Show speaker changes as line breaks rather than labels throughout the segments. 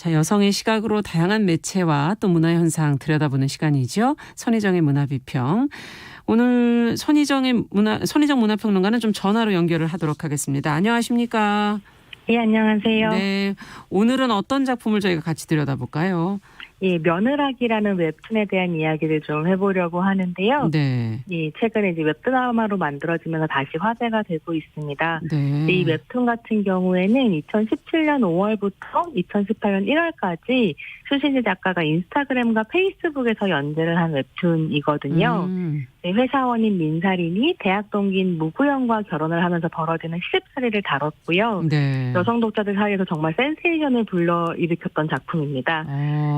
자, 여성의 시각으로 다양한 매체와 또 문화 현상 들여다보는 시간이죠. 선희정의 문화비평. 오늘 선희정 문화평론가는 좀 전화로 연결을 하도록 하겠습니다. 안녕하십니까?
예, 안녕하세요.
네, 오늘은 어떤 작품을 저희가 같이 들여다볼까요?
예, 며느라기라는 웹툰에 대한 이야기를 좀 해보려고 하는데요.
네.
예, 최근에 이제 웹드라마로 만들어지면서 다시 화제가 되고 있습니다.
네.
이 웹툰 같은 경우에는 2017년 5월부터 2018년 1월까지 수신지 작가가 인스타그램과 페이스북에서 연재를 한 웹툰이거든요. 네, 회사원인 민사린이 대학 동기인 무구영과 결혼을 하면서 벌어지는 시집살이를 다뤘고요.
네.
여성 독자들 사이에서 정말 센세이션을 불러일으켰던 작품입니다.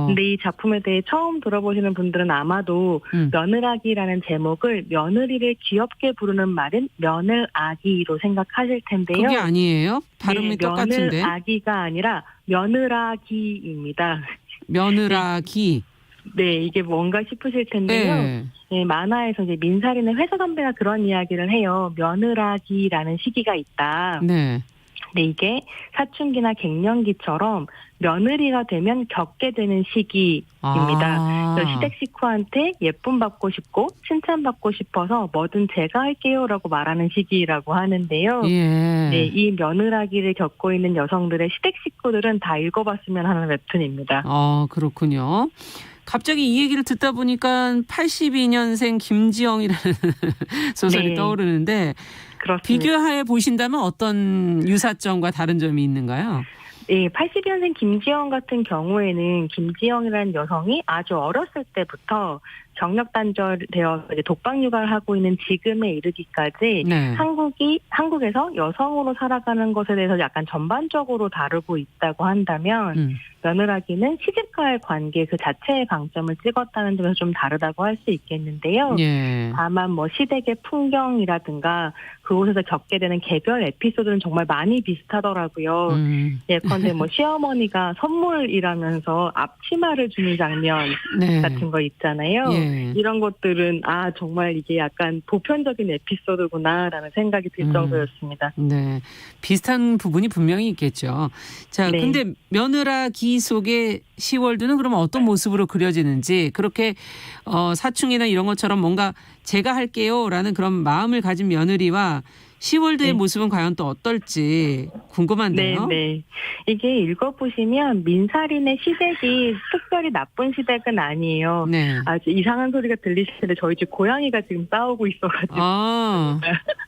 근데 이 작품에 대해 처음 들어보시는 분들은 아마도 며느라기라는 제목을 며느리를 귀엽게 부르는 말인 며느아기로 생각하실 텐데요.
그게 아니에요? 발음이
네,
똑같은데.
며느아기가 아니라 며느라기입니다.
며느라기.
네, 이게 뭔가 싶으실 텐데요.
네.
네, 만화에서 이제 민사린의 회사 선배가 그런 이야기를 해요. 며느라기라는 시기가 있다.
네.
근데 이게 사춘기나 갱년기처럼 며느리가 되면 겪게 되는 시기입니다. 시댁 식구한테 예쁨 받고 싶고 칭찬받고 싶어서 뭐든 제가 할게요라고 말하는 시기라고 하는데요.
예.
네, 이 며느라기를 겪고 있는 여성들의 시댁 식구들은 다 읽어봤으면 하는 웹툰입니다.
그렇군요. 갑자기 이 얘기를 듣다 보니까 82년생 김지영이라는 소설이
네.
떠오르는데
그렇습니다.
비교해 보신다면 어떤 유사점과 다른 점이 있는가요?
네, 80년생 김지영 같은 경우에는 김지영이라는 여성이 아주 어렸을 때부터 경력 단절되어 독방 육아를 하고 있는 지금에 이르기까지
네.
한국에서 여성으로 살아가는 것에 대해서 약간 전반적으로 다루고 있다고 한다면 며느라기는 시집과의 관계 그 자체의 방점을 찍었다는 점에서 좀 다르다고 할 수 있겠는데요.
예.
다만 뭐 시댁의 풍경이라든가 그곳에서 겪게 되는 개별 에피소드는 정말 많이 비슷하더라고요. 예컨대 뭐 시어머니가 선물이라면서 앞치마를 주는 장면
네.
같은 거 있잖아요.
예.
이런 것들은 정말 이게 약간 보편적인 에피소드구나라는 생각이 들 정도였습니다.
네, 비슷한 부분이 분명히 있겠죠. 자,
네.
근데 며느라기 속의 시월드는 그러면 어떤 모습으로 그려지는지 그렇게 사춘기나 이런 것처럼 뭔가 제가 할게요라는 그런 마음을 가진 며느리와 시월드의 모습은 과연 또 어떨지 궁금한데요.
네. 이게 읽어보시면 민사린의 시댁이 특별히 나쁜 시댁은 아니에요.
네.
아주 이상한 소리가 들리실 텐데 저희 집 고양이가 지금 싸우고 있어가지고.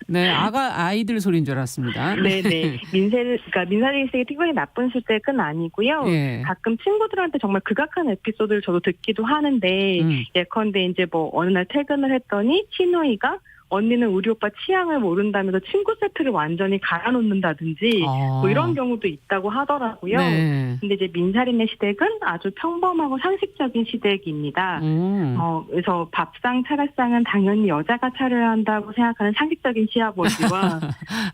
네, 아이들 소리인 줄 알았습니다.
네네. 민사린 시댁이 특별히 나쁜 시댁은 아니고요.
예.
가끔 친구들한테 정말 극악한 에피소드를 저도 듣기도 하는데 예컨대 이제 뭐 어느 날 퇴근을 했더니 시누이가 언니는 우리 오빠 취향을 모른다면서 친구 세트를 완전히 갈아놓는다든지 뭐 이런 경우도 있다고 하더라고요.
네.
근데 이제 민사린의 시댁은 아주 평범하고 상식적인 시댁입니다. 그래서 밥상 차례상은 당연히 여자가 차려야 한다고 생각하는 상식적인 시아버지와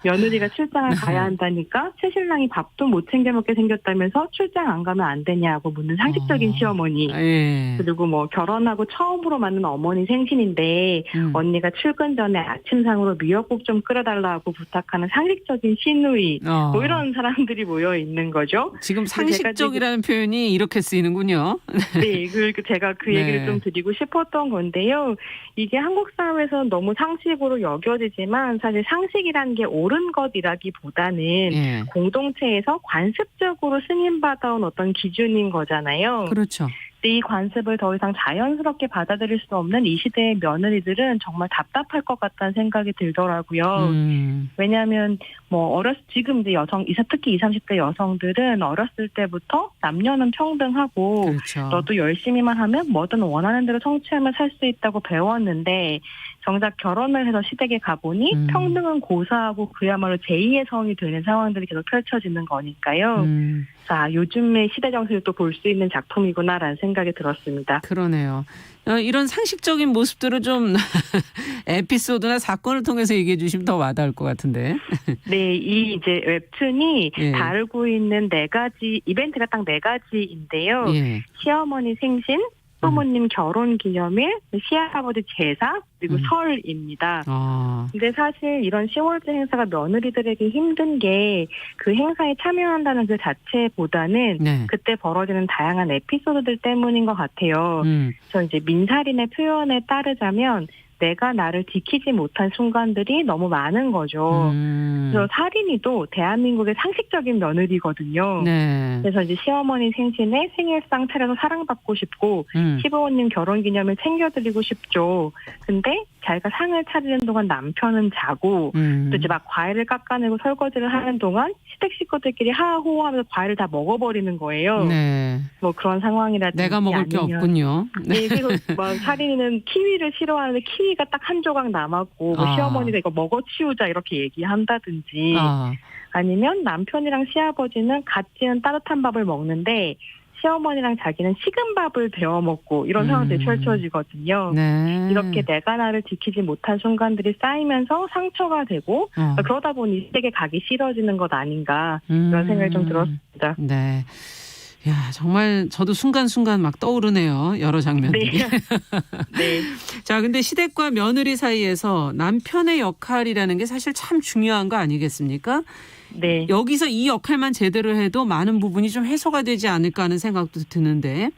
며느리가 출장을 가야 한다니까 새신랑이 밥도 못 챙겨 먹게 생겼다면서 출장 안 가면 안 되냐고 묻는 상식적인 시어머니.
예.
그리고 뭐 결혼하고 처음으로 만난 어머니 생신인데 언니가 출근 전에 아침상으로 미역국 좀 끓여달라고 부탁하는 상식적인 시누이 뭐 이런 사람들이 모여 있는 거죠.
지금 상식적이라는 표현이 이렇게 쓰이는군요.
네, 그리고 제가 그 얘기를 좀 드리고 싶었던 건데요. 이게 한국 사회에서 너무 상식으로 여겨지지만 사실 상식이라는 게 옳은 것이라기보다는 공동체에서 관습적으로 승인받아온 어떤 기준인 거잖아요.
그렇죠.
이 관습을 더 이상 자연스럽게 받아들일 수 없는 이 시대의 며느리들은 정말 답답할 것 같다는 생각이 들더라고요. 왜냐하면 뭐 지금 이제 특히 20, 30대 여성들은 어렸을 때부터 남녀는 평등하고
그렇죠.
너도 열심히만 하면 뭐든 원하는 대로 성취하며 살 수 있다고 배웠는데 정작 결혼을 해서 시댁에 가보니 평등은 고사하고 그야말로 제2의 성이 되는 상황들이 계속 펼쳐지는 거니까요. 자, 요즘의 시대 정신을 또 볼 수 있는 작품이구나라는 생각이 들었습니다.
그러네요. 이런 상식적인 모습들을 좀 에피소드나 사건을 통해서 얘기해 주시면 더 와닿을 것 같은데.
네, 이 이제 웹툰이 다루고 있는 이벤트가 딱 4가지인데요. 시어머니 생신, 시부모님 결혼 기념일, 시할아버지 제사, 그리고 설입니다. 근데 사실 이런 10월제 행사가 며느리들에게 힘든 게 그 행사에 참여한다는 그 자체보다는
네.
그때 벌어지는 다양한 에피소드들 때문인 것 같아요. 그래서 이제 민사린의 표현에 따르자면 내가 나를 지키지 못한 순간들이 너무 많은 거죠. 그래서 살인이도 대한민국의 상식적인 며느리거든요.
네.
그래서 이제 시어머니 생신에 생일상 차려서 사랑받고 싶고 시부모님 결혼기념일 챙겨드리고 싶죠. 근데 자기가 상을 차리는 동안 남편은 자고 또 이제 막 과일을 깎아내고 설거지를 하는 동안 시댁 식구들끼리 하하호호하면서 과일을 다 먹어버리는 거예요.
네.
뭐 그런 상황이라든지
내가 먹을 게 없군요.
네, 그래서 막 살인이는 키위를 싫어하는데 키위가 딱 한 조각 남았고 뭐 시어머니가 이거 먹어치우자 이렇게 얘기한다든지 아니면 남편이랑 시아버지는 갓 지은 따뜻한 밥을 먹는데 시어머니랑 자기는 식은 밥을 데워 먹고 이런 상황들이 펼쳐지거든요.
네.
이렇게 내가 나를 지키지 못한 순간들이 쌓이면서 상처가 되고 그러다 보니 시댁에 가기 싫어지는 것 아닌가 이런 생각이 좀 들었습니다.
네. 야, 정말 저도 순간순간 막 떠오르네요. 여러 장면들이.
네. 네.
자, 근데 시댁과 며느리 사이에서 남편의 역할이라는 게 사실 참 중요한 거 아니겠습니까?
네.
여기서 이 역할만 제대로 해도 많은 부분이 좀 해소가 되지 않을까 하는 생각도 드는데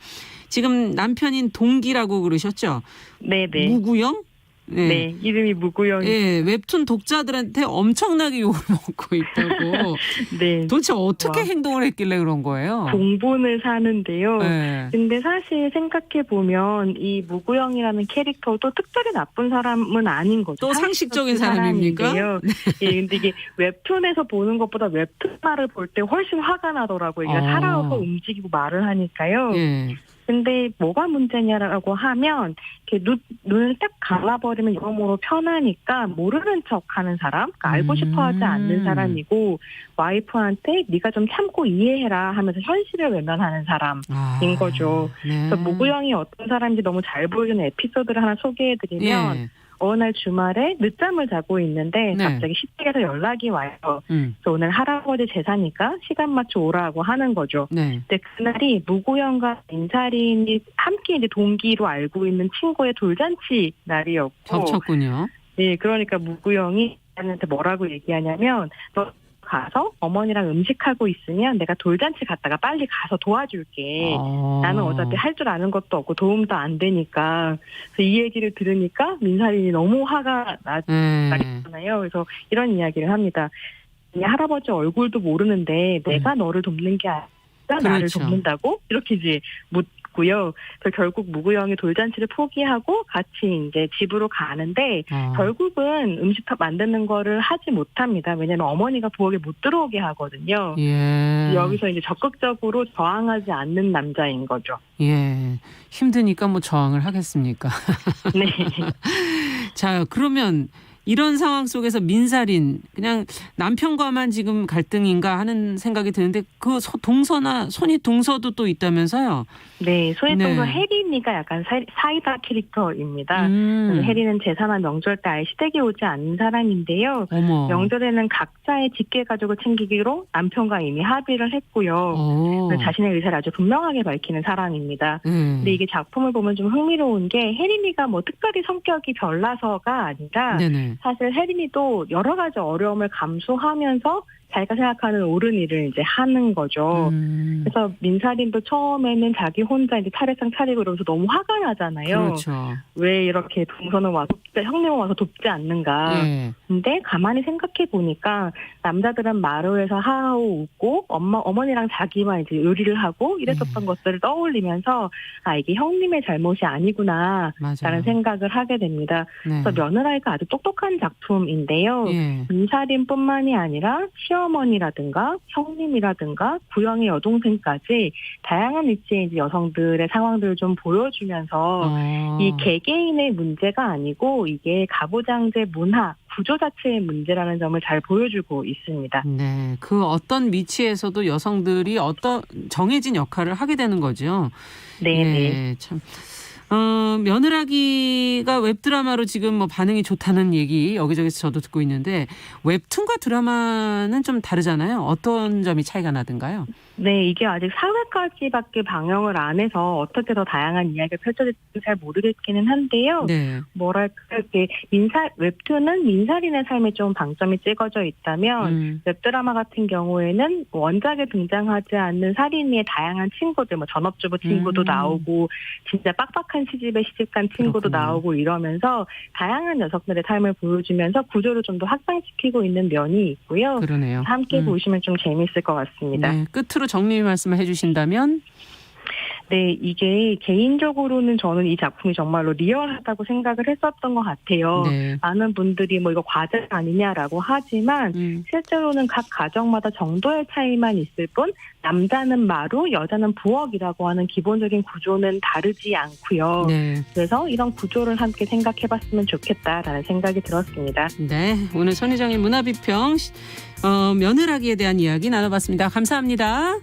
지금 남편인 동기라고 그러셨죠?
네네.
무구형?
네, 이름이 무구형이.
네, 웹툰 독자들한테 엄청나게 욕을 먹고 있다고.
네.
도대체 어떻게 행동을 했길래 그런 거예요?
공분을 사는데요.
네.
근데 사실 생각해보면 이 무구형이라는 캐릭터도 특별히 나쁜 사람은 아닌 거죠.
또 상식적인 사람입니까?
예, 근데 이게 웹툰에서 보는 것보다 웹툰말을 볼 때 훨씬 화가 나더라고요. 이게 살아서 움직이고 말을 하니까요.
예.
근데 뭐가 문제냐라고 하면 이렇게 눈을 딱 감아버리면 여러모로 편하니까 모르는 척하는 사람, 그러니까 알고 싶어하지 않는 사람이고 와이프한테 네가 좀 참고 이해해라 하면서 현실을 외면하는 사람인 거죠.
네.
그래서 무구형이 어떤 사람인지 너무 잘 보여주는 에피소드를 하나 소개해드리면
예.
어느 날 주말에 늦잠을 자고 있는데
네.
갑자기 시댁에서 연락이 와요. 그래서 오늘 할아버지 제사니까 시간 맞춰 오라고 하는 거죠.
네.
근데 그날이 무구형과 민사린이 함께 이제 동기로 알고 있는 친구의 돌잔치 날이었고
겹쳤군요.
네, 그러니까 무구형이 한테 뭐라고 얘기하냐면 너 가서 어머니랑 음식하고 있으면 내가 돌잔치 갔다가 빨리 가서 도와줄게. 나는 어차피 할 줄 아는 것도 없고 도움도 안 되니까. 그래서 이 얘기를 들으니까 민사린이 너무 화가 나잖아요. 그래서 이런 이야기를 합니다. 이 할아버지 얼굴도 모르는데 내가 너를 돕는 게 아니라 나를 돕는다고? 이렇게 이제 묻고요. 그래서 결국 무구형이 돌잔치를 포기하고 같이 이제 집으로 가는데 결국은 음식 만드는 거를 하지 못합니다. 왜냐하면 어머니가 부엌에 못 들어오게 하거든요.
예.
여기서 이제 적극적으로 저항하지 않는 남자인 거죠.
예. 힘드니까 뭐 저항을 하겠습니까?
네. 자,
그러면 이런 상황 속에서 민사린 그냥 남편과만 지금 갈등인가 하는 생각이 드는데 그 손이 동서도 또 있다면서요?
네, 손이 동서 혜린이가 약간 사이다 캐릭터입니다. 혜린은 제사나 명절 때 아예 시댁에 오지 않는 사람인데요.
어머.
명절에는 각자의 직계 가족을 챙기기로 남편과 이미 합의를 했고요. 자신의 의사를 아주 분명하게 밝히는 사람입니다. 근데 이게 작품을 보면 좀 흥미로운 게 혜린이가 뭐 특별히 성격이 별나서가 아니라
네네.
사실 혜린이도 여러 가지 어려움을 감수하면서 자기가 생각하는 옳은 일을 이제 하는 거죠. 그래서 민사린도 처음에는 자기 혼자 이제 차례상 차리고 이러면서 너무 화가 나잖아요.
그렇죠.
왜 이렇게 동서는 와서 형님은 와서 돕지 않는가.
예.
근데 가만히 생각해 보니까 남자들은 마루에서 하하호 웃고 어머니랑 자기만 이제 요리를 하고 이랬었던 것들을 떠올리면서 아 이게 형님의 잘못이 아니구나 라는 생각을 하게 됩니다. 그래서 며느라이가 아주 똑똑한 작품인데요. 민사린뿐만이 아니라 시어머니라든가 형님이라든가 구형의 여동생까지 다양한 위치의 이제 여성들의 상황들을 좀 보여주면서 이 개개인의 문제가 아니고 이게 가부장제 문화 구조 자체의 문제라는 점을 잘 보여주고 있습니다.
네, 그 어떤 위치에서도 여성들이 어떤 정해진 역할을 하게 되는 거죠. 네, 참. 며느라기가 웹드라마로 지금 뭐 반응이 좋다는 얘기 여기저기서 저도 듣고 있는데 웹툰과 드라마는 좀 다르잖아요. 어떤 점이 차이가 나던가요?
네, 이게 아직 4회까지밖에 방영을 안 해서 어떻게 더 다양한 이야기가 펼쳐질지 잘 모르겠기는 한데요.
네.
뭐랄까, 이렇게 웹툰은 민사린의 삶에 좀 방점이 찍어져 있다면 웹드라마 같은 경우에는 원작에 등장하지 않는 살인의 다양한 친구들, 뭐 전업주부 친구도 나오고 진짜 빡빡한 시집에 시집간 친구도
그렇군요.
나오고 이러면서 다양한 여성들의 삶을 보여주면서 구조를 좀 더 확장시키고 있는 면이 있고요.
그러네요.
함께 보시면 좀 재미있을 것 같습니다.
네, 끝으로 정리 말씀을 해주신다면?
네, 이게 개인적으로는 저는 이 작품이 정말로 리얼하다고 생각을 했었던 것 같아요.
네.
많은 분들이 뭐 이거 과제 아니냐라고 하지만 실제로는 각 가정마다 정도의 차이만 있을 뿐 남자는 마루, 여자는 부엌이라고 하는 기본적인 구조는 다르지 않고요.
네.
그래서 이런 구조를 함께 생각해봤으면 좋겠다라는 생각이 들었습니다.
네, 오늘 손희정의 문화비평 며느라기에 대한 이야기 나눠봤습니다. 감사합니다.